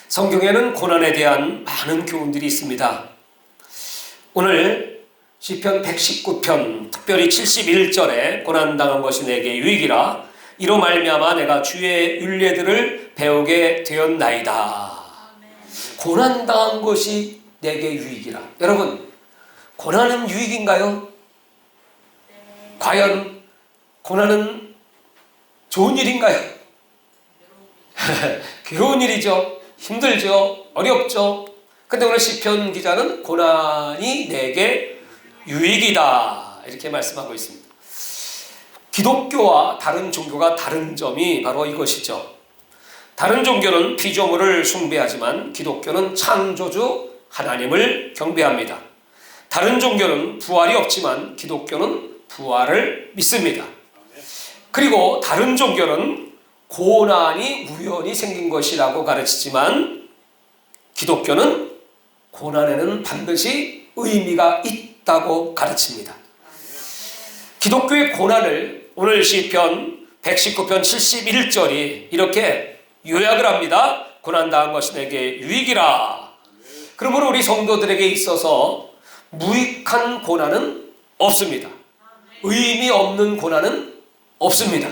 성경에는 고난에 대한 많은 교훈들이 있습니다. 오늘 시편 119편 특별히 71절에 고난당한 것이 내게 유익이라 이로 말미암아 내가 주의 율례들을 배우게 되었나이다. 고난당한 것이 내게 유익이라. 여러분, 고난은 유익인가요? 과연 고난은 좋은 일인가요? 괴로운 일이죠. 힘들죠. 어렵죠. 근데 오늘 시편 기자는 고난이 내게 유익이다 이렇게 말씀하고 있습니다. 기독교와 다른 종교가 다른 점이 바로 이것이죠. 다른 종교는 피조물을 숭배하지만 기독교는 창조주 하나님을 경배합니다. 다른 종교는 부활이 없지만 기독교는 부활을 믿습니다. 그리고 다른 종교는 고난이 우연히 생긴 것이라고 가르치지만 기독교는 고난에는 반드시 의미가 있다고 가르칩니다. 기독교의 고난을 오늘 시편 119편 71절이 이렇게 요약을 합니다. 고난당한 것이 내게 유익이라. 그러므로 우리 성도들에게 있어서 무익한 고난은 없습니다. 의미 없는 고난은 없습니다.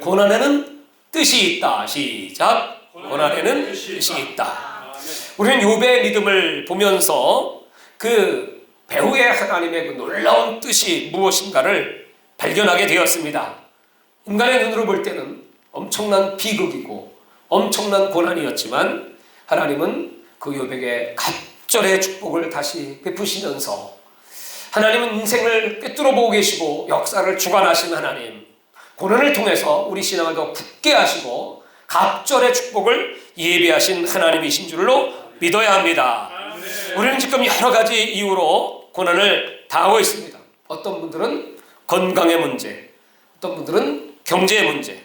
고난에는 뜻이 있다. 시작. 고난에는 뜻이 있다. 우리는 욥의 믿음을 보면서 그 배후의 하나님의 그 놀라운 뜻이 무엇인가를 발견하게 되었습니다. 인간의 눈으로 볼 때는 엄청난 비극이고 엄청난 고난이었지만 하나님은 그 욥에게 갑절의 축복을 다시 베푸시면서 하나님은 인생을 꿰뚫어 보고 계시고 역사를 주관하신 하나님, 고난을 통해서 우리 신앙을 더 굳게 하시고 갑절의 축복을 예비하신 하나님이신 줄로 믿어야 합니다. 우리는 지금 여러 가지 이유로 고난을 당하고 있습니다. 어떤 분들은 건강의 문제, 어떤 분들은 경제의 문제,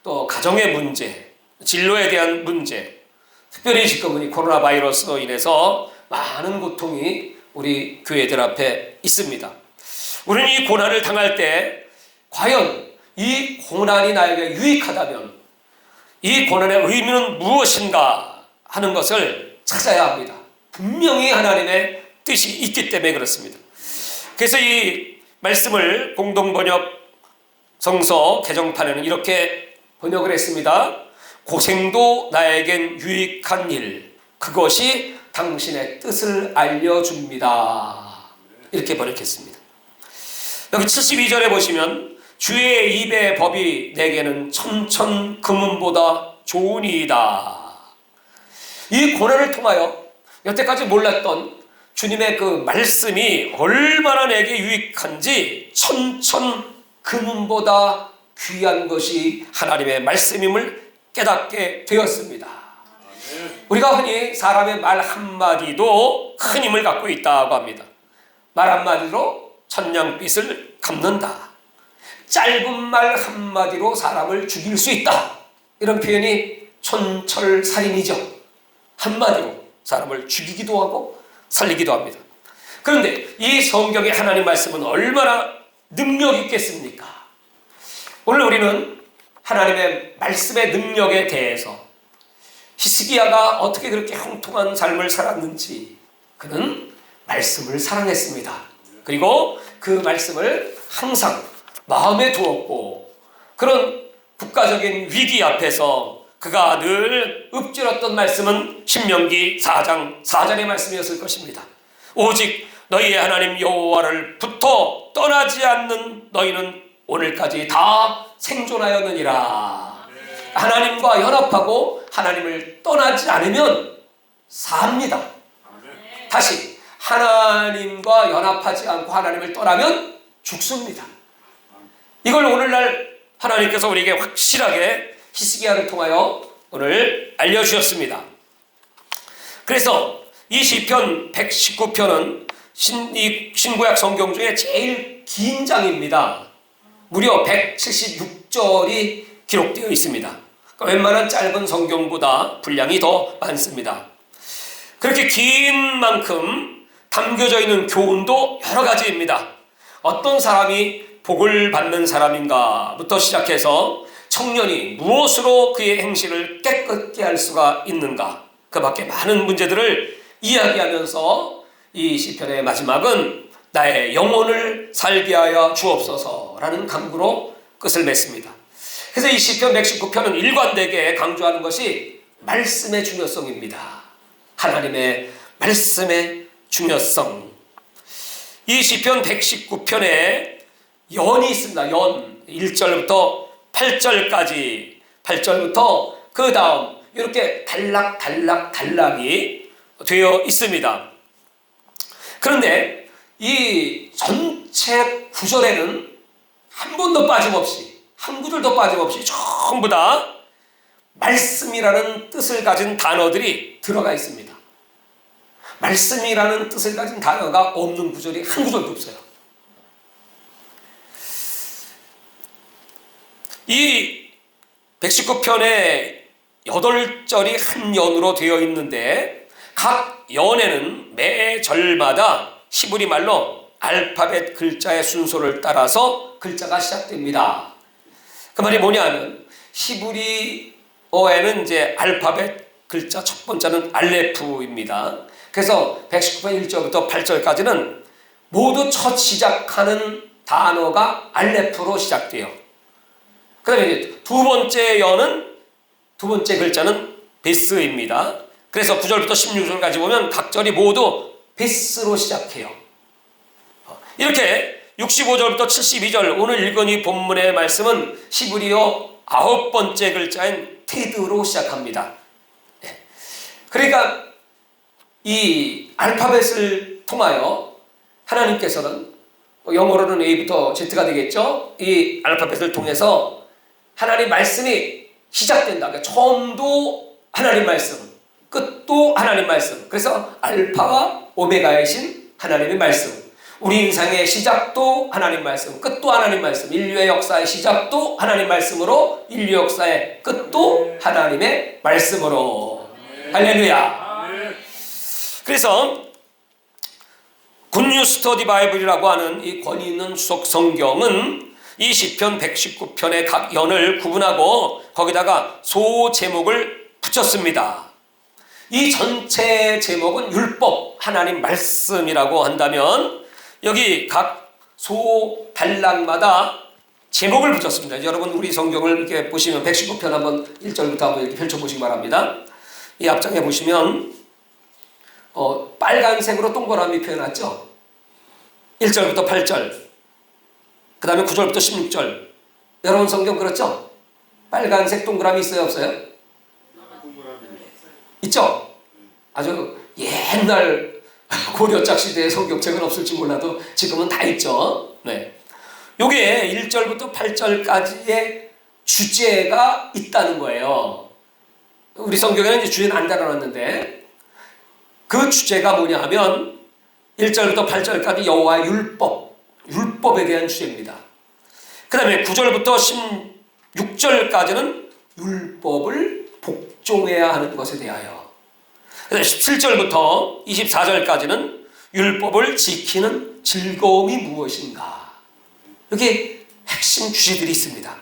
또 가정의 문제, 진로에 대한 문제, 특별히 지금은 이 코로나 바이러스로 인해서 많은 고통이 우리 교회들 앞에 있습니다. 우리는 이 고난을 당할 때 과연 이 고난이 나에게 유익하다면 이 고난의 의미는 무엇인가 하는 것을 찾아야 합니다. 분명히 하나님의 뜻이 있기 때문에 그렇습니다. 그래서 이 말씀을 공동번역 성서 개정판에는 이렇게 번역을 했습니다. 고생도 나에겐 유익한 일, 그것이 당신의 뜻을 알려줍니다. 이렇게 번역했습니다. 여기 72절에 보시면 주의 입의 법이 내게는 천천 금은보다 좋으니이다. 이 고난을 통하여 여태까지 몰랐던 주님의 그 말씀이 얼마나 내게 유익한지 천천 금은보다 귀한 것이 하나님의 말씀임을 깨닫게 되었습니다. 우리가 흔히 사람의 말 한마디도 큰 힘을 갖고 있다고 합니다. 말 한마디로 천냥빚을 갚는다. 짧은 말 한마디로 사람을 죽일 수 있다. 이런 표현이 촌철살인이죠. 한마디로 사람을 죽이기도 하고 살리기도 합니다. 그런데 이 성경의 하나님 말씀은 얼마나 능력 있겠습니까? 오늘 우리는 하나님의 말씀의 능력에 대해서 히스기야가 어떻게 그렇게 형통한 삶을 살았는지 그는 말씀을 사랑했습니다. 그리고 그 말씀을 항상 마음에 두었고 그런 국가적인 위기 앞에서 그가 늘 읊조렸던 말씀은 신명기 4장 4절의 말씀이었을 것입니다. 오직 너희의 하나님 여호와를 붙어 떠나지 않는 너희는 오늘까지 다 생존하였느니라. 하나님과 연합하고 하나님을 떠나지 않으면 삽니다. 다시 하나님과 연합하지 않고 하나님을 떠나면 죽습니다. 이걸 오늘날 하나님께서 우리에게 확실하게 히스기야를 통하여 오늘 알려주셨습니다. 그래서 이 시편 119편은 신구약 성경 중에 제일 긴 장입니다. 무려 176절이 기록되어 있습니다. 그러니까 웬만한 짧은 성경보다 분량이 더 많습니다. 그렇게 긴 만큼 담겨져 있는 교훈도 여러 가지입니다. 어떤 사람이 복을 받는 사람인가부터 시작해서 청년이 무엇으로 그의 행실을 깨끗게 할 수가 있는가, 그 밖에 많은 문제들을 이야기하면서 이 시편의 마지막은 나의 영혼을 살게 하여 주옵소서라는 간구로 끝을 맺습니다. 그래서 이 시편 119편은 일관되게 강조하는 것이 말씀의 중요성입니다. 하나님의 말씀의 중요성. 이 시편 119편에 연이 있습니다. 연 1절부터 8절까지 8절부터 그 다음 이렇게 단락이 되어 있습니다. 그런데 이 전체 구절에는 한 번도 빠짐없이 한 구절도 빠짐없이 전부 다 말씀이라는 뜻을 가진 단어들이 들어가 있습니다. 말씀이라는 뜻을 가진 단어가 없는 구절이 한 구절도 없어요. 이 119편에 8절이 한 연으로 되어 있는데 각 연에는 매 절마다 히브리 말로 알파벳 글자의 순서를 따라서 글자가 시작됩니다. 그 말이 뭐냐면 히브리어에는 이제 알파벳 글자 첫 번째는 알레프입니다. 그래서 119편 1절부터 8절까지는 모두 첫 시작하는 단어가 알레프로 시작돼요. 그 다음에 이제 두 번째 글자는 베스입니다. 그래서 9절부터 16절까지 보면 각 절이 모두 베스로 시작해요. 이렇게 65절부터 72절 오늘 읽은 이 본문의 말씀은 히브리어 9번째 글자인 테드로 시작합니다. 그러니까 이 알파벳을 통하여 하나님께서는 영어로는 A부터 Z가 되겠죠. 이 알파벳을 통해서 하나님 말씀이 시작된다. 그러니까 처음도 하나님 말씀, 끝도 하나님 말씀. 그래서 알파와 오메가이신 하나님의 말씀. 우리 인생의 시작도 하나님 말씀, 끝도 하나님 말씀. 인류의 역사의 시작도 하나님 말씀으로, 인류 역사의 끝도 하나님의 말씀으로. 할렐루야. 그래서 굿뉴스 스터디 바이블이라고 하는 이 권위 있는 주석 성경은 이 시편 119편의 각 연을 구분하고 거기다가 소 제목을 붙였습니다. 이 전체 제목은 율법, 하나님 말씀이라고 한다면 여기 각 소 단락마다 제목을 붙였습니다. 여러분 우리 성경을 이렇게 보시면 119편 한번 1절부터 한번 이렇게 펼쳐보시기 바랍니다. 이 앞장에 보시면 빨간색으로 동그라미 표현했죠. 1절부터 8절, 그 다음에 9절부터 16절. 여러분 성경 그렇죠? 빨간색 동그라미 있어요, 없어요? 있죠? 아주 옛날 고려짝 시대의 성경책은 없을지 몰라도 지금은 다 있죠. 네. 요게 1절부터 8절까지의 주제가 있다는 거예요. 우리 성경에는 이제 주제는 안 달아놨는데 그 주제가 뭐냐 하면 1절부터 8절까지 여호와의 율법에 대한 주제입니다. 그 다음에 9절부터 16절까지는 율법을 복종해야 하는 것에 대하여, 그 다음에 17절부터 24절까지는 율법을 지키는 즐거움이 무엇인가. 이렇게 핵심 주제들이 있습니다.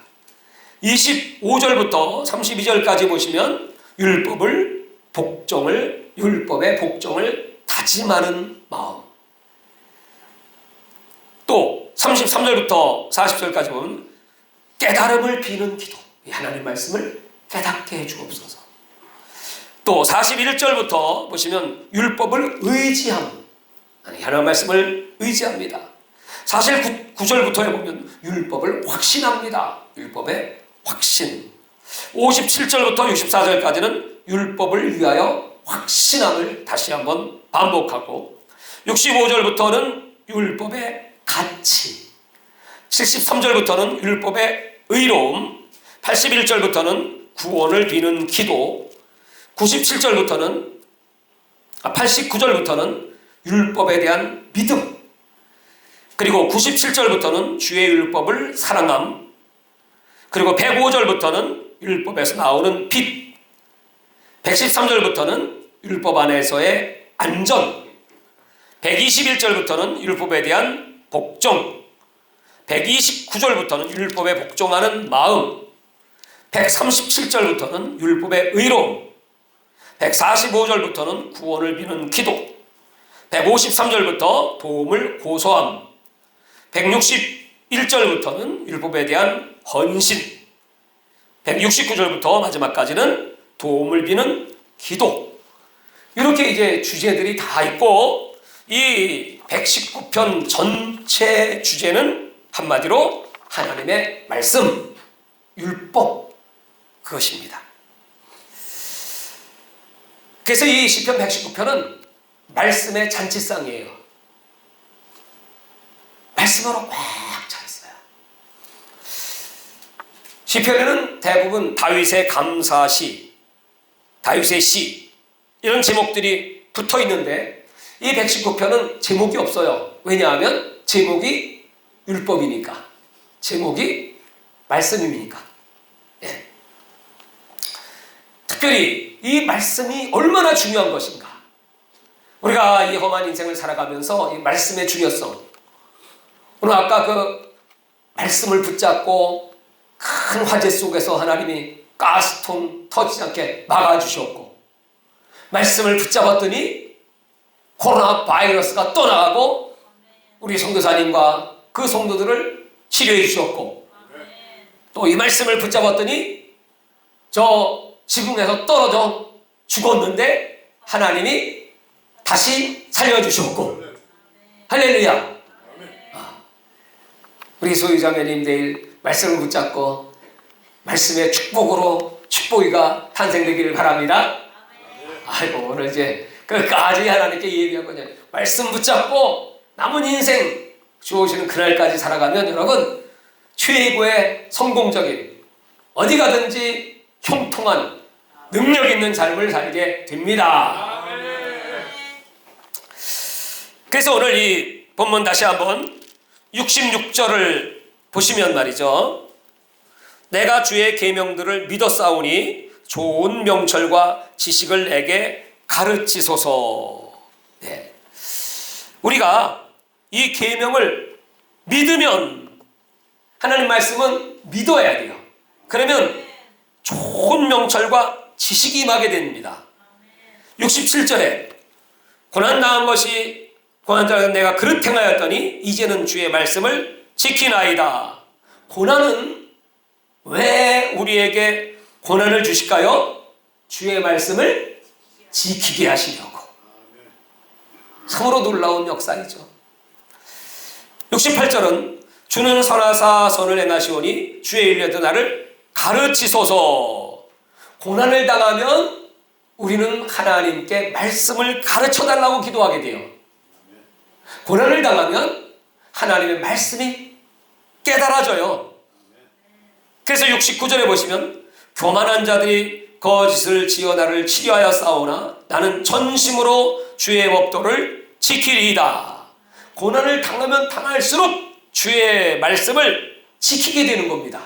25절부터 32절까지 보시면 율법의 복종을 다짐하는 마음. 또 33절부터 40절까지 보면 깨달음을 비는 기도. 하나님 말씀을 깨닫게 해주옵소서. 또 41절부터 보시면 율법을 의지함. 하나님 말씀을 의지합니다. 49절부터에 보면 율법을 확신합니다. 율법의 확신. 57절부터 64절까지는 율법을 위하여 확신함을 다시 한번 반복하고, 65절부터는 율법의 가치, 73절부터는 율법의 의로움, 81절부터는 구원을 비는 기도, 89절부터는 율법에 대한 믿음, 그리고 97절부터는 주의 율법을 사랑함, 그리고 105절부터는 율법에서 나오는 빛, 113절부터는 율법 안에서의 안전, 121절부터는 율법에 대한 복종, 129절부터는 율법에 복종하는 마음, 137절부터는 율법의 의로움, 145절부터는 구원을 비는 기도, 153절부터 도움을 고소함, 161절부터는 율법에 대한 헌신, 169절부터 마지막까지는 도움을 비는 기도. 이렇게 이제 주제들이 다 있고, 이 119편 전체 주제는 한마디로 하나님의 말씀, 율법, 그것입니다. 그래서 이 시편 119편은 말씀의 잔치상이에요. 말씀으로 꽉 차 있어요. 시편에는 대부분 다윗의 감사시, 다윗의 시, 이런 제목들이 붙어 있는데 이 119편은 제목이 없어요. 왜냐하면 제목이 율법이니까, 제목이 말씀이니까. 예. 특별히 이 말씀이 얼마나 중요한 것인가. 우리가 이 험한 인생을 살아가면서 이 말씀의 중요성, 오늘 아까 그 말씀을 붙잡고 큰 화재 속에서 하나님이 가스통 터지지 않게 막아주셨고, 말씀을 붙잡았더니 코로나 바이러스가 떠나가고 우리 선교사님과 그 성도들을 치료해 주셨고, 또 이 말씀을 붙잡았더니 저 지붕에서 떨어져 죽었는데 하나님이 다시 살려주셨고, 할렐루야. 우리 소유자매님 내일 말씀을 붙잡고 말씀의 축복으로 축복이가 탄생되기를 바랍니다. 아이고, 오늘 이제 끝까지 하나님께 예비하고 말씀 붙잡고 남은 인생 주어지는 그날까지 살아가면 여러분 최고의 성공적인, 어디 가든지 형통한 능력 있는 삶을 살게 됩니다. 그래서 오늘 이 본문 다시 한번 66절을 보시면 말이죠. 내가 주의 계명들을 믿었사오니 좋은 명철과 지식을 내게 가르치소서. 네. 우리가 이 계명을 믿으면, 하나님 말씀은 믿어야 돼요. 그러면 좋은 명철과 지식이 임하게 됩니다. 67절에 고난당한 것이 고난당한 내가 그릇 행하였더니 이제는 주의 말씀을 지키나이다. 고난은 왜 우리에게 고난을 주실까요? 주의 말씀을 지키게 하시려고. 참으로 놀라운 역사이죠. 68절은 주는 선하사 선을 행하시오니 주의 일려도 나를 가르치소서. 고난을 당하면 우리는 하나님께 말씀을 가르쳐달라고 기도하게 돼요. 고난을 당하면 하나님의 말씀이 깨달아져요. 그래서 69절에 보시면 교만한 자들이 거짓을 지어 나를 치려하여 싸우나 나는 전심으로 주의 법도를 지키리이다. 고난을 당하면 당할수록 주의 말씀을 지키게 되는 겁니다.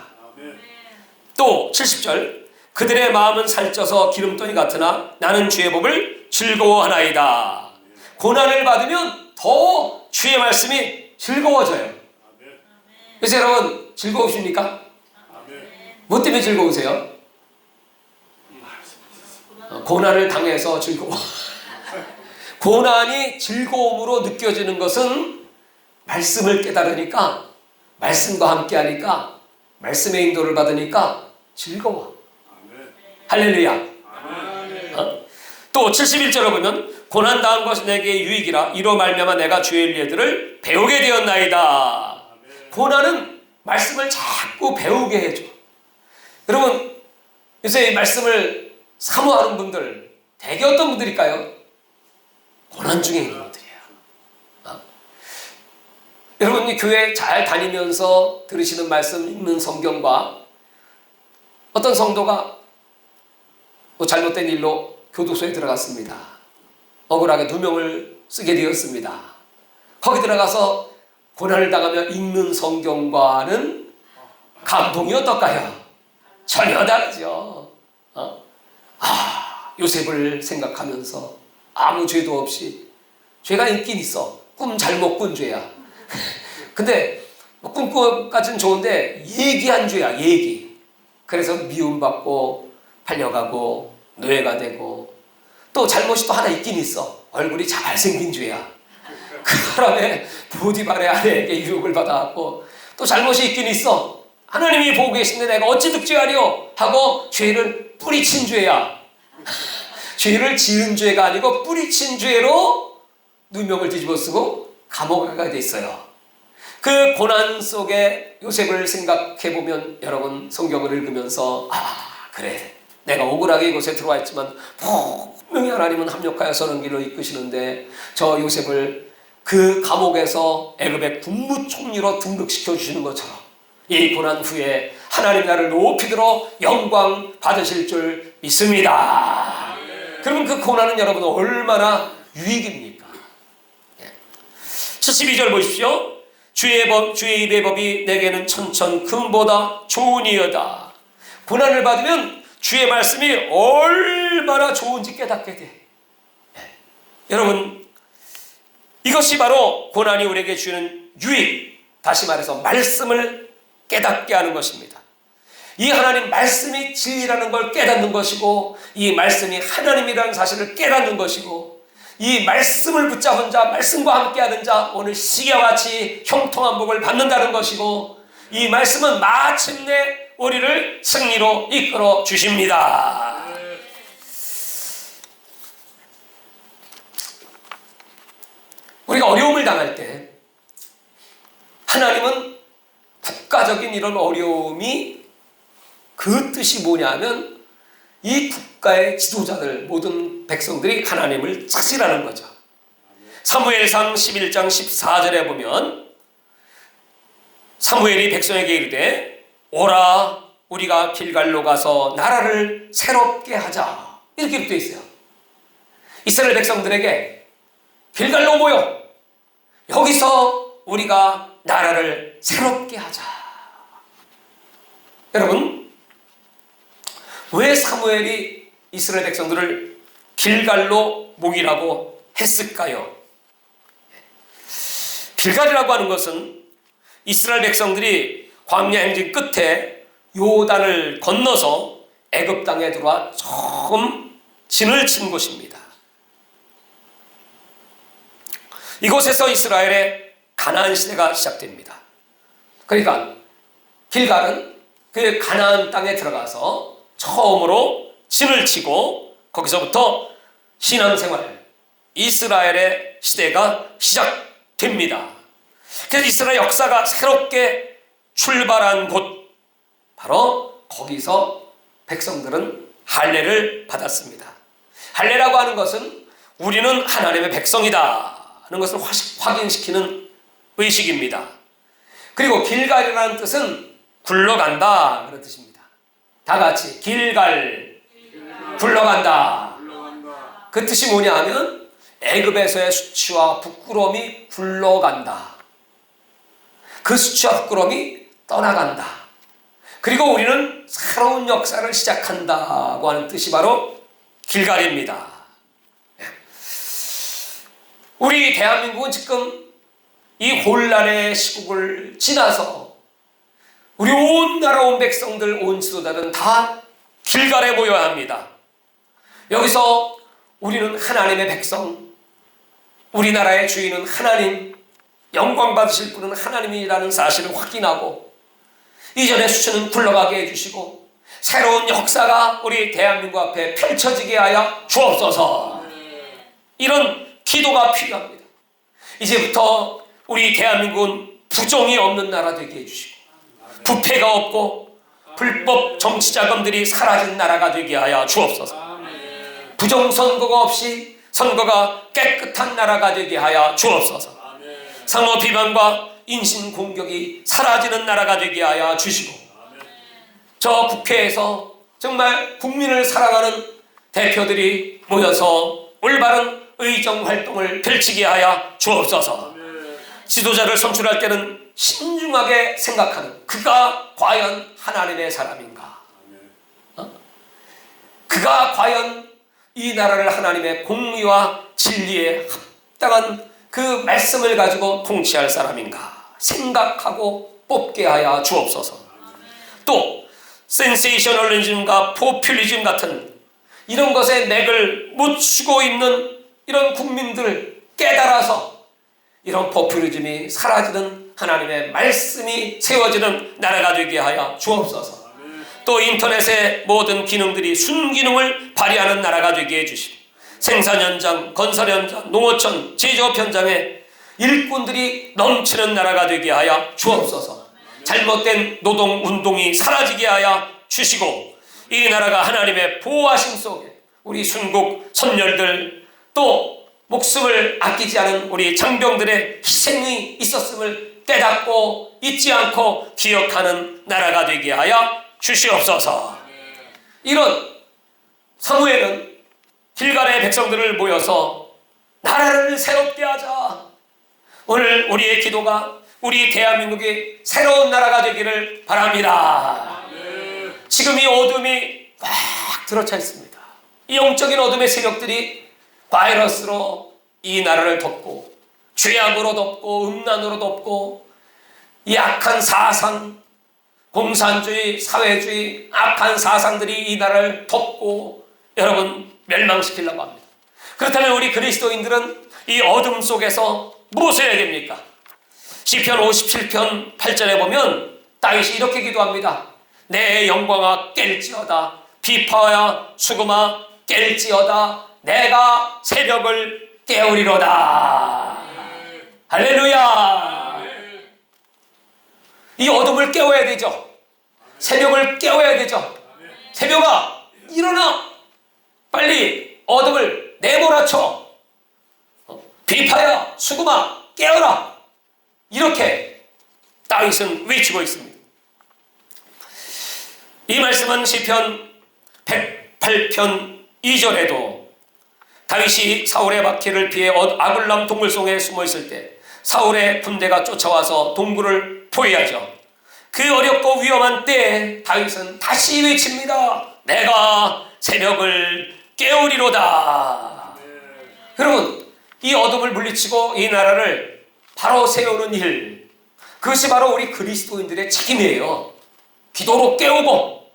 또 70절 그들의 마음은 살쪄서 기름덩이 같으나 나는 주의 법을 즐거워하나이다. 고난을 받으면 더 주의 말씀이 즐거워져요. 그래서 여러분 즐거우십니까? 뭐 때문에 즐거우세요? 고난을 당해서 즐거워. 고난이 즐거움으로 느껴지는 것은 말씀을 깨달으니까, 말씀과 함께하니까, 말씀의 인도를 받으니까 즐거워. 할렐루야. 또 71절을 보면 고난당한 것이 내게 유익이라 이로 말미암아 내가 주의 일들을 배우게 되었나이다. 고난은 말씀을 자꾸 배우게 해줘. 여러분 요새 이 말씀을 사모하는 분들 대개 어떤 분들일까요? 고난 중에 있는 분들이에요. 여러분이 교회 잘 다니면서 들으시는 말씀, 읽는 성경과 어떤 성도가 잘못된 일로 교도소에 들어갔습니다. 억울하게 누명을 쓰게 되었습니다. 거기 들어가서 고난을 당하며 읽는 성경과는 감동이 어떨까요? 전혀 다르죠. 요셉을 생각하면서 아무 죄도 없이, 죄가 있긴 있어. 꿈 잘못 꾼 죄야. 근데 꿈까지는 좋은데 얘기한 죄야, 얘기. 그래서 미움받고 팔려가고 노예가 되고 또 잘못이 또 하나 있긴 있어. 얼굴이 잘생긴 죄야. 그 사람의 보디발의 아내에게 유혹을 받아갖고 또 잘못이 있긴 있어. 하나님이 보고 계신데 내가 어찌 득죄하리요 하고 죄를 뿌리친 죄야. 죄를 지은 죄가 아니고 뿌리친 죄로 누명을 뒤집어 쓰고 감옥에 가게 돼 있어요. 그 고난 속에 요셉을 생각해보면 여러분 성경을 읽으면서 그래 내가 억울하게 이곳에 들어와 있지만 분명히 하나님은 합력하여 선한 길로 이끄시는데 저 요셉을 그 감옥에서 애굽의 국무총리로 등극시켜 주시는 것처럼 이 고난 후에 하나님 나를 높이 들어 영광 받으실 줄 믿습니다. 그러면 그 고난은 여러분 얼마나 유익입니까? 72절 보십시오. 주의 입의 법이 내게는 천천 금보다 좋으니여다. 고난을 받으면 주의 말씀이 얼마나 좋은지 깨닫게 돼. 여러분 이것이 바로 고난이 우리에게 주는 유익, 다시 말해서 말씀을 깨닫게 하는 것입니다. 이 하나님 말씀이 진리라는 걸 깨닫는 것이고 이 말씀이 하나님이라는 사실을 깨닫는 것이고 이 말씀을 붙잡은 자, 말씀과 함께하는 자 오늘 시기와 같이 형통한 복을 받는다는 것이고 이 말씀은 마침내 우리를 승리로 이끌어 주십니다. 우리가 어려움을 당할 때 하나님은 국가적인 이런 어려움이 그 뜻이 뭐냐면 이 국가의 지도자들 모든 백성들이 하나님을 찾으라는 거죠. 사무엘상 11장 14절에 보면 사무엘이 백성에게 이르되 오라 우리가 길갈로 가서 나라를 새롭게 하자 이렇게 되어 있어요. 이스라엘 백성들에게 길갈로 모여 여기서 우리가 나라를 새롭게 하자. 여러분 왜 사무엘이 이스라엘 백성들을 길갈로 모이라고 했을까요? 길갈이라고 하는 것은 이스라엘 백성들이 광야 행진 끝에 요단을 건너서 애굽 땅에 들어와 처음 진을 친 곳입니다. 이곳에서 이스라엘의 가나안 시대가 시작됩니다. 그러니까 길갈은 그 가나안 땅에 들어가서 처음으로 진을 치고 거기서부터 신앙생활, 이스라엘의 시대가 시작됩니다. 그래서 이스라엘 역사가 새롭게 출발한 곳, 바로 거기서 백성들은 할례를 받았습니다. 할례라고 하는 것은 우리는 하나님의 백성이다 하는 것을 확인시키는 의식입니다. 그리고 길갈이라는 뜻은 굴러간다 그런 뜻입니다. 다 같이 길갈, 굴러간다. 그 뜻이 뭐냐 하면 애굽에서의 수치와 부끄러움이 굴러간다. 그 수치와 부끄러움이 떠나간다. 그리고 우리는 새로운 역사를 시작한다고 하는 뜻이 바로 길갈입니다. 우리 대한민국은 지금 이 혼란의 시국을 지나서 우리 온 나라 온 백성들 온 지도자들은 다 길갈에 모여야 합니다. 여기서 우리는 하나님의 백성, 우리나라의 주인은 하나님, 영광 받으실 분은 하나님이라는 사실을 확인하고 이전의 수치는 굴러가게 해주시고 새로운 역사가 우리 대한민국 앞에 펼쳐지게 하여 주옵소서. 이런 기도가 필요합니다. 이제부터 우리 대한민국은 부정이 없는 나라 되게 해주시고 부패가 없고 불법 정치자금들이 사라진 나라가 되게 하여 주옵소서. 부정선거가 없이 선거가 깨끗한 나라가 되게 하여 주옵소서. 상호 비방과 인신공격이 사라지는 나라가 되게 하여 주시고 저 국회에서 정말 국민을 사랑하는 대표들이 모여서 올바른 의정활동을 펼치게 하여 주옵소서. 지도자를 선출할 때는 신중하게 생각하는 그가 과연 하나님의 사람인가? 그가 과연 이 나라를 하나님의 공의와 진리에 합당한 그 말씀을 가지고 통치할 사람인가 생각하고 뽑게 하여 주옵소서. 또 센세이셔널리즘과 포퓰리즘 같은 이런 것에 맥을 못 추고 있는 이런 국민들을 깨달아서 이런 포퓰리즘이 사라지는 하나님의 말씀이 세워지는 나라가 되게 하여 주옵소서. 또 인터넷의 모든 기능들이 순기능을 발휘하는 나라가 되게 해주시고, 생산 현장, 건설 현장, 농어촌, 제조업 현장에 일꾼들이 넘치는 나라가 되게 하여 주옵소서. 잘못된 노동 운동이 사라지게 하여 주시고, 이 나라가 하나님의 보호하심 속에 우리 순국 선열들, 또 목숨을 아끼지 않은 우리 장병들의 희생이 있었음을 깨닫고 잊지 않고 기억하는 나라가 되게 하여 주시옵소서. 이런 사무엘은 길갈의 백성들을 모여서 나라를 새롭게 하자. 오늘 우리의 기도가 우리 대한민국이 새로운 나라가 되기를 바랍니다. 지금 이 어둠이 막 들어차 있습니다. 이 영적인 어둠의 세력들이 바이러스로 이 나라를 덮고, 죄악으로 덮고, 음란으로 덮고, 이 악한 사상, 공산주의, 사회주의, 악한 사상들이 이 나라를 덮고 여러분 멸망시키려고 합니다. 그렇다면 우리 그리스도인들은 이 어둠 속에서 무엇을 해야 됩니까? 시편 57편 8절에 보면 다윗이 이렇게 기도합니다. 내 영광아 깰지어다, 비파야 수금아 깰지어다, 내가 새벽을 깨우리로다. 할렐루야. 이 어둠을 깨워야 되죠. 새벽을 깨워야 되죠. 새벽아 일어나, 빨리 어둠을 내몰아쳐. 비파야 수금아 깨어라. 이렇게 다윗은 외치고 있습니다. 이 말씀은 시편 108편 2절에도 다윗이 사울의 박해를 피해 아둘람 동굴속에 숨어있을 때 사울의 군대가 쫓아와서 동굴을 포위하죠. 그 어렵고 위험한 때에 다윗은 다시 외칩니다. 내가 새벽을 깨우리로다. 여러분, 이 어둠을 물리치고 이 나라를 바로 세우는 일, 그것이 바로 우리 그리스도인들의 책임이에요. 기도로 깨우고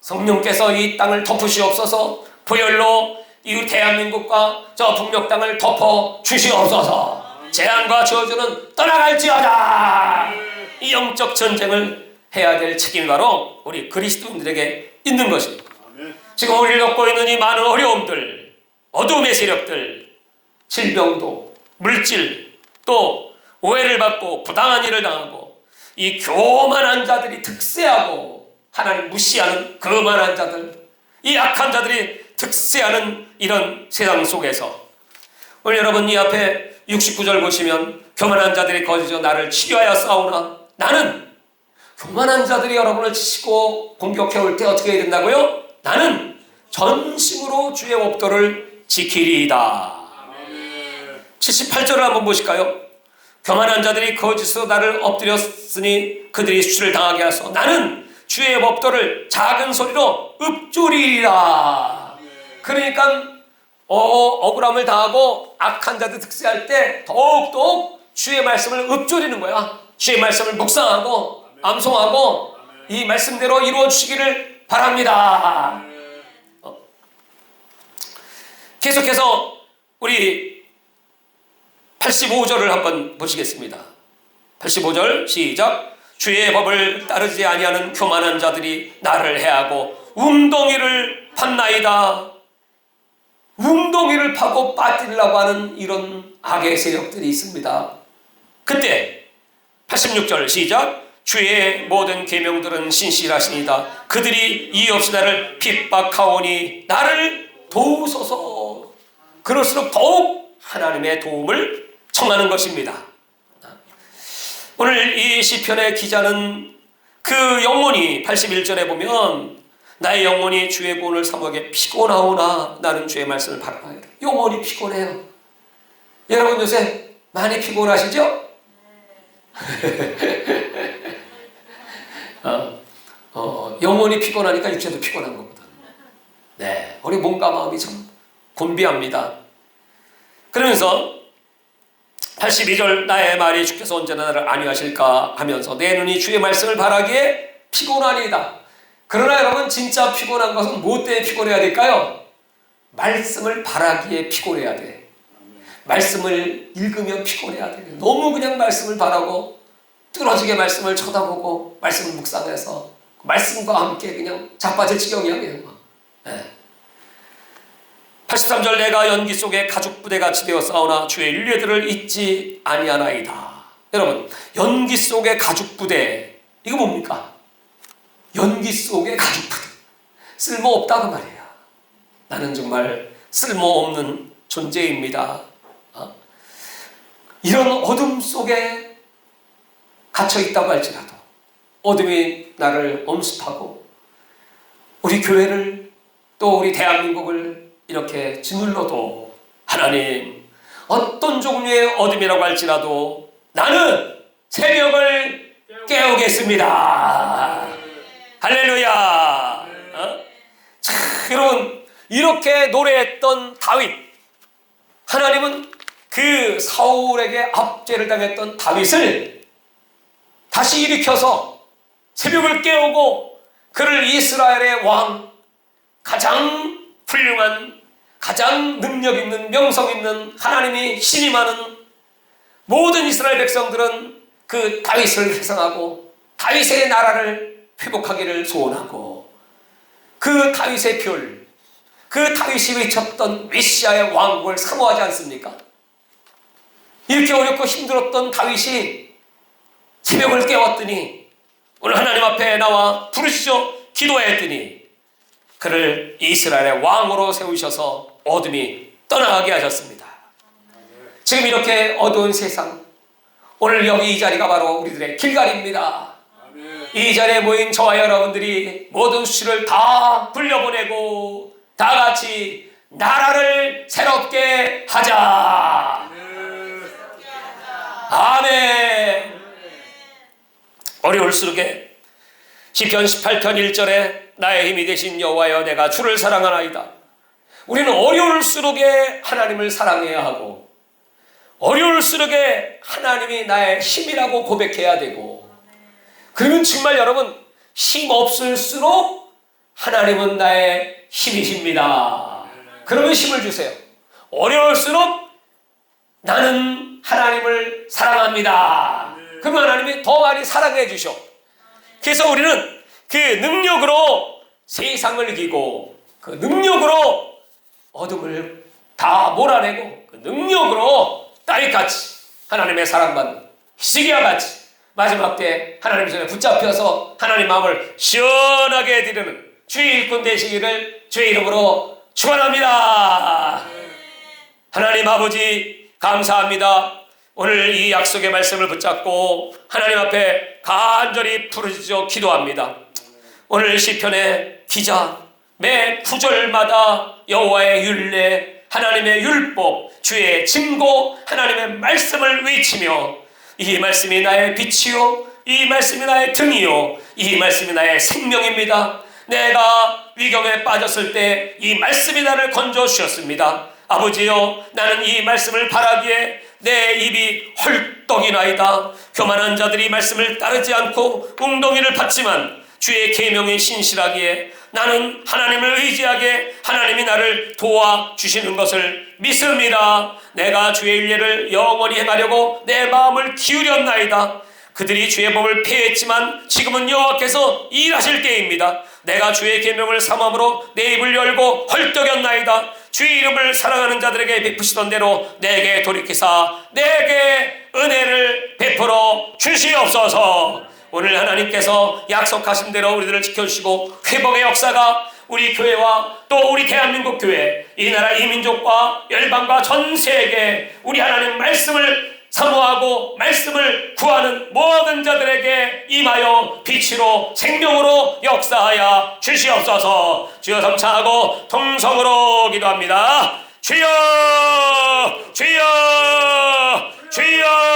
성령께서 이 땅을 덮으시옵소서. 보혈로 이 대한민국과 저 북녘 땅을 덮어 주시옵소서. 재앙과 저주는 떠나갈지어다. 이 영적 전쟁을 해야 될 책임이 바로 우리 그리스도인들에게 있는 것입니다. 지금 우리를 겪고 있는 이 많은 어려움들, 어둠의 세력들, 질병도, 물질, 또 오해를 받고 부당한 일을 당하고 이 교만한 자들이 득세하고 하나님 무시하는 거만한 자들, 이 악한 자들이 득세하는 이런 세상 속에서 오늘 여러분 이 앞에 69절 보시면 교만한 자들이 거기서 나를 치료하여 싸우나 나는, 교만한 자들이 여러분을 치고 공격해 올 때 어떻게 해야 된다고요? 나는 전심으로 주의 법도를 지키리이다. 78절을 한번 보실까요? 교만한 자들이 거짓으로 나를 엎드렸으니 그들이 수치를 당하게 하소. 나는 주의 법도를 작은 소리로 읊조리리라. 그러니까 억울함을 당하고 악한 자들 득세할 때 더욱더욱 주의 말씀을 읊조리는 거야. 주의 말씀을 묵상하고 암송하고 이 말씀대로 이루어 주시기를 바랍니다. 계속해서 우리 85절을 한번 보시겠습니다. 85절 시작. 주의 법을 따르지 아니하는 교만한 자들이 나를 해하고 웅덩이를 팠나이다. 웅덩이를 파고 빠뜨리려고 하는 이런 악의 세력들이 있습니다. 그때 86절 시작. 주의 모든 계명들은 신실하시니다. 그들이 이유 없이 나를 핍박하오니 나를 도우소서. 그럴수록 더욱 하나님의 도움을 청하는 것입니다. 오늘 이 시편의 기자는 그 영혼이 81절에 보면 나의 영혼이 주의 구원을 사모하게 피곤하오나 나는 주의 말씀을 바라봐야 돼. 영혼이 피곤해요. 여러분 요새 많이 피곤하시죠? 영혼이 피곤하니까 육체도 피곤한 거거든. 네, 우리 몸과 마음이 참 곤비합니다. 그러면서 82절 나의 말이 주께서 언제나 나를 안위하실까 하면서 내 눈이 주의 말씀을 바라기에 피곤하니이다. 그러나 여러분 진짜 피곤한 것은 무엇 때문에 피곤해야 될까요? 말씀을 바라기에 피곤해야 돼. 말씀을 읽으면 피곤해야 돼. 너무 그냥 말씀을 바라고 뚫어지게 말씀을 쳐다보고 말씀을 묵상해서 말씀과 함께 그냥 자빠질 지경이야 그냥 막. 네. 83절 내가 연기 속에 가죽 부대같이 되어 싸우나 주의 윤례들을 잊지 아니하나이다. 여러분, 연기 속에 가죽 부대, 이거 뭡니까? 연기 속에 가죽 부대, 쓸모없다 그 말이에요. 나는 정말 쓸모없는 존재입니다. 이런 어둠 속에 갇혀있다고 할지라도 어둠이 나를 엄습하고 우리 교회를 또 우리 대한민국을 이렇게 짓눌러도 하나님, 어떤 종류의 어둠이라고 할지라도 나는 새벽을 깨우겠습니다. 할렐루야. 자, 여러분, 이렇게 노래했던 다윗, 하나님은 그 사울에게 압제를 당했던 다윗을 다시 일으켜서 새벽을 깨우고 그를 이스라엘의 왕, 가장 훌륭한, 가장 능력 있는, 명성 있는, 하나님이 신임하는 모든 이스라엘 백성들은 그 다윗을 회상하고 다윗의 나라를 회복하기를 소원하고 그 다윗의 별, 그 다윗이 외쳤던 메시아의 왕국을 사모하지 않습니까? 이렇게 어렵고 힘들었던 다윗이 새벽을 깨웠더니 오늘 하나님 앞에 나와 부르시죠. 기도했더니 그를 이스라엘의 왕으로 세우셔서 어둠이 떠나가게 하셨습니다. 지금 이렇게 어두운 세상, 오늘 여기 이 자리가 바로 우리들의 길갈입니다. 이 자리에 모인 저와 여러분들이 모든 수치를 다 불려보내고 다 같이 나라를 새롭게 하자. 아멘. 어려울수록에 시편 18편 1절에 나의 힘이 되신 여호와여 내가 주를 사랑하나이다. 우리는 어려울수록에 하나님을 사랑해야 하고 어려울수록에 하나님이 나의 힘이라고 고백해야 되고, 그러면 정말 여러분, 힘 없을수록 하나님은 나의 힘이십니다. 그러면 힘을 주세요. 어려울수록 나는 하나님을 사랑합니다. 그러면 하나님이 더 많이 사랑해 주셔. 그래서 우리는 그 능력으로 세상을 이기고 그 능력으로 어둠을 다 몰아내고 그 능력으로 다윗같이 하나님의 사랑받는 히스기야 같이 마지막 때 하나님 손에 붙잡혀서 하나님 마음을 시원하게 해드리는 주의 일꾼 되시기를 주의 이름으로 축원합니다. 하나님 아버지 감사합니다. 오늘 이 약속의 말씀을 붙잡고 하나님 앞에 간절히 부르짖어 기도합니다. 오늘 시편의 기자 매 구절마다 여호와의 율례, 하나님의 율법, 주의 증거, 하나님의 말씀을 외치며 이 말씀이 나의 빛이요, 이 말씀이 나의 등이요, 이 말씀이 나의 생명입니다. 내가 위경에 빠졌을 때 이 말씀이 나를 건져주셨습니다. 아버지여, 나는 이 말씀을 바라기에 내 입이 헐떡이나이다. 교만한 자들이 말씀을 따르지 않고 웅덩이를 받지만 주의 계명에 신실하기에 나는 하나님을 의지하게 하나님이 나를 도와주시는 것을 믿습니다. 내가 주의 율례를 영원히 행하려고 내 마음을 기울였나이다. 그들이 주의 법을 폐했지만 지금은 여호와께서 일하실 때입니다. 내가 주의 계명을 삼음으로 내 입을 열고 헐떡였나이다. 주의 이름을 사랑하는 자들에게 베푸시던 대로 내게 돌이키사 내게 은혜를 베풀어 주시옵소서. 오늘 하나님께서 약속하신 대로 우리들을 지켜주시고 회복의 역사가 우리 교회와 또 우리 대한민국 교회, 이 나라 이 민족과 열방과 전 세계 우리 하나님 말씀을 사모하고 말씀을 구하는 모든 자들에게 임하여 빛으로 생명으로 역사하여 주시옵소서. 주여 삼창하고 통성으로 기도합니다. 주여 주여 주여.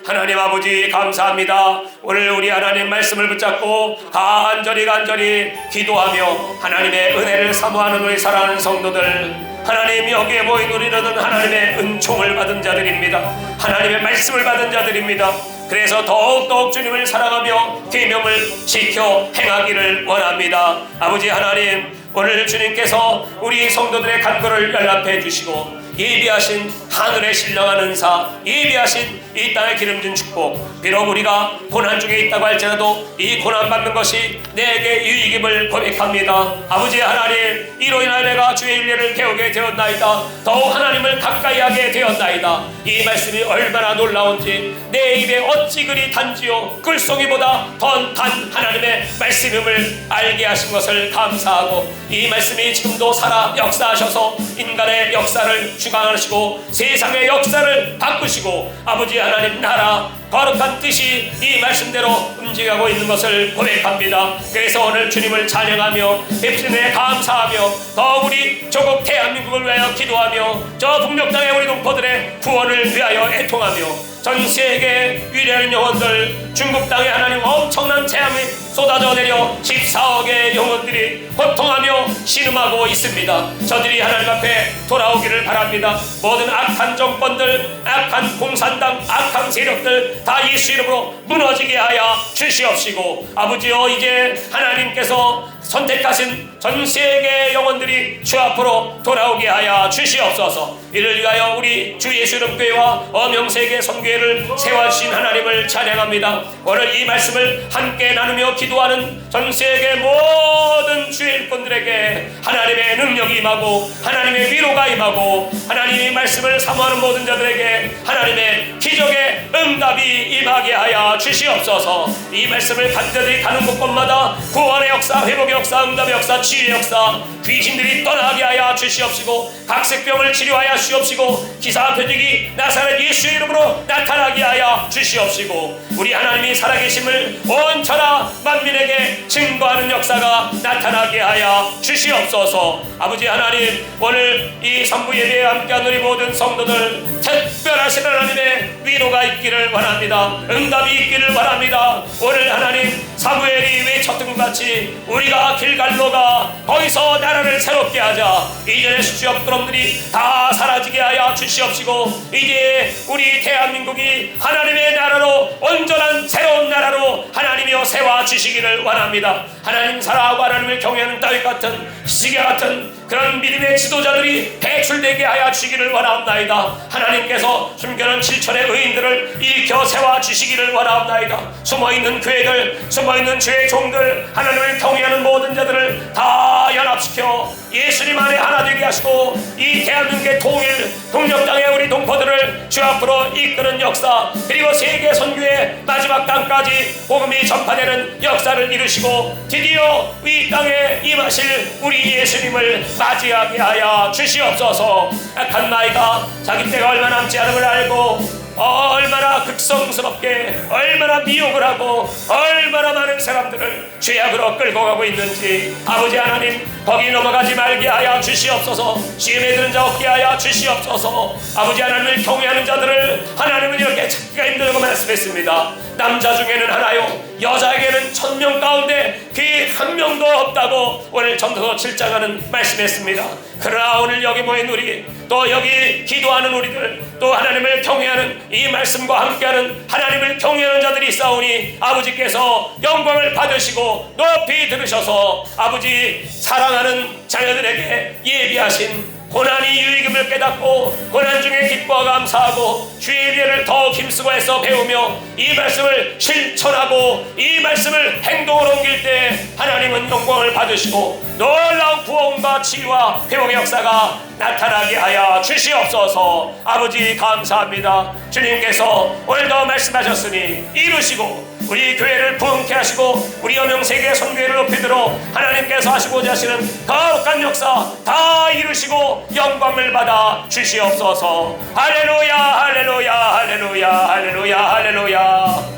하나님 아버지 감사합니다. 오늘 우리 하나님 말씀을 붙잡고 간절히 기도하며 하나님의 은혜를 사모하는 우리 사랑하는 성도들, 하나님 여기에 모인 우리들은 하나님의 은총을 받은 자들입니다. 하나님의 말씀을 받은 자들입니다. 그래서 더욱 주님을 사랑하며 계명을 지켜 행하기를 원합니다. 아버지 하나님, 오늘 주님께서 우리 성도들의 간구를 연락해 주시고 예비하신 하늘의 신령한 은사, 예비하신 이 땅의 기름진 축복, 비록 우리가 고난 중에 있다고 할지라도 이 고난 받는 것이 내게 유익임을 고백합니다. 아버지 하나님, 이로 인하여 내가 주의 인례를 배우게 되었나이다. 더욱 하나님을 가까이 하게 되었나이다. 이 말씀이 얼마나 놀라운지, 내 입에 어찌 그리 단지요 끌송이보다 더 단 하나님의 말씀임을 알게 하신 것을 감사하고, 이 말씀이 지금도 살아 역사하셔서 인간의 역사를 주관하시고 세상의 역사를 바꾸시고 아버지 하나님 나라 거룩한 뜻이 이 말씀대로 움직이고 있는 것을 고백합니다. 그래서 오늘 주님을 찬양하며 베푸심에 감사하며 더 우리 조국 대한민국을 위하여 기도하며 저 북녘 땅의 우리 동포들의 구원을 위하여 애통하며 전 세계 위대한 영혼들, 중국 땅에 하나님 엄청난 재앙이 쏟아져 내려 14억의 영혼들이 고통하며 신음하고 있습니다. 저들이 하나님 앞에 돌아오기를 바랍니다. 모든 악한 정권들, 악한 공산당, 악한 세력들 다 예수 이름으로 무너지게 하여 주시옵시고, 아버지여 이제 하나님께서 선택하신 전 세계 영혼들이 주 앞으로 돌아오게 하여 주시옵소서. 이를 위하여 우리 주 예수 이름 교회와 어명세계 선교회를 세워주신 하나님을 찬양합니다. 오늘 이 말씀을 함께 나누며 기도하는 전 세계 모든 주의 일꾼들에게 하나님의 능력이 임하고 하나님의 위로가 임하고 하나님의 말씀을 사모하는 모든 자들에게 하나님의 기적의 응답이 임하게 하여 주시옵소서. 이 말씀을 간절히 가는 곳곳마다 구원의 역사, 회복의 역사, 응답의 역사, 치유의 역사, 귀신들이 떠나게 하여 주시옵시고 각색병을 치료하여 주시옵시고 기사표적이 나사렛 예수의 이름으로 나타나게 하여 주시옵시고 우리 하나님이 살아계심을 온 천하 만민에게 증거하는 역사가 나타나게 하여 주시옵소서. 아버지 하나님, 오늘 이 선부 예배에 함께한 우리 모든 성도들 특별하신 하나님의 위로가 있기를 원합니다. 응답이 있기를 원합니다. 오늘 하나님 사무엘이 외쳤던 것 같이 우리가 길갈로가 거기서 나라를 새롭게 하자. 이전의 수치업드럼들이 다 사라지게 하여 주시옵시고 이제 우리 대한민국이 하나님의 나라로 온전한 새로운 나라로 하나님이여 세워주시기를 원합니다. 하나님 사랑하고 하나님을 경외하는 다윗 같은 시계 같은 그런 믿음의 지도자들이 배출되게 하여 주시기를 원하옵나이다. 하나님께서 숨겨놓은 7천의 의인들을 일으켜 세워주시기를 원하옵나이다. 숨어있는 교회들, 숨어있는 주의 종들, 하나님을 경외하는 모든 자들을 다 연합시켜 예수님 안에 하나 되게 하시고 이 대한민국의 통일, 동력 땅의 우리 동포들을 주 앞으로 이끄는 역사, 그리고 세계 선교의 마지막 땅까지 복음이 전파되는 역사를 이루시고 드디어 이 땅에 임하실 우리 예수님을 맞이하게 하여 주시옵소서. 악한 나이가 자기 때가 얼마 남지 않음을 알고 얼마나 극성스럽게 얼마나 미혹을 하고 얼마나 많은 사람들을 죄악으로 끌고 가고 있는지 아버지 하나님 거기 넘어가지 말게 하여 주시옵소서. 시험에 드는 자 없게 하여 주시옵소서. 아버지 하나님을 경외하는 자들을 하나님은 이렇게 찾기가 힘들다고 말씀했습니다. 남자 중에는 하나요, 여자에게는 1000명 가운데 그 한 명도 없다고 오늘 전도서 7장하는 말씀했습니다. 그러나 오늘 여기 모인 우리, 또 여기 기도하는 우리들, 또 하나님을 경외하는 이 말씀과 함께하는 하나님을 경외하는 자들이 있사오니 아버지께서 영광을 받으시고 높이 들으셔서 아버지 사랑하는 자녀들에게 예비하신 고난이 유익임을 깨닫고 고난 중에 기뻐 감사하고 주의 예배를 더욱 힘쓰고 해서 배우며 이 말씀을 실천하고 이 말씀을 행동으로 옮길 때 하나님은 영광을 받으시고 놀라운 구원과 치유와 회복의 역사가 나타나게 하여 주시옵소서. 아버지 감사합니다. 주님께서 오늘도 말씀하셨으니 이루시고 우리 교회를 부흥케 하시고 우리 어명세계 선교회를 높이도록 하나님께서 하시고자 하시는 거룩한 역사 다 이루시고 영광을 받아 주시옵소서. 할렐루야 할렐루야 할렐루야 할렐루야 할렐루야.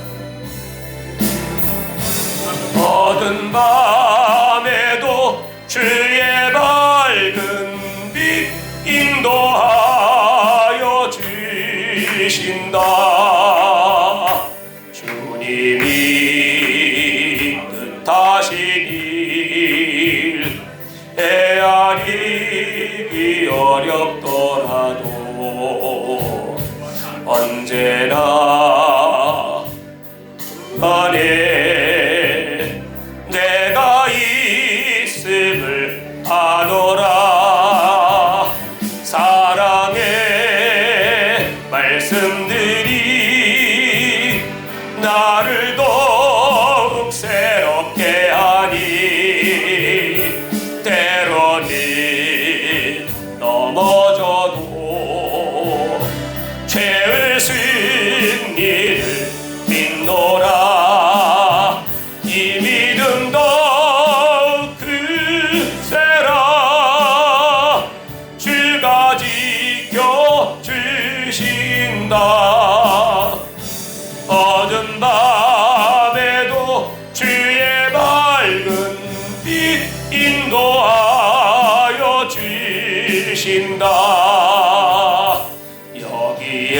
어두운 밤에도 주의 밝은 빛 인도하여 주신다. 주님이 뜻하신 일 헤아리기 어렵더라도 언제나 안에 내가 있음을 주신다. 어두운 밤에도 주의 밝은 빛 인도하여 주신다. 여기에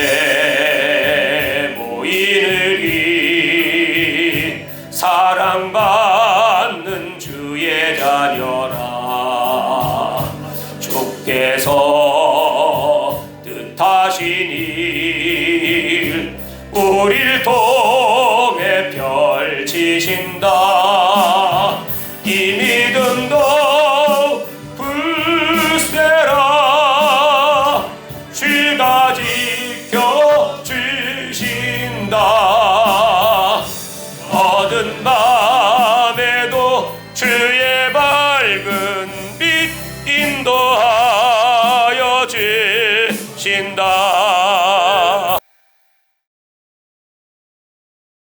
모이느니 사랑받는 주의 자녀라. 주께서 뜻하신 일 우릴 통해 펼치신다. 이 믿음도 불세라. 주가 지켜주신다. 어두운 밤에도 주의 밝은 빛 인도하여 주신다.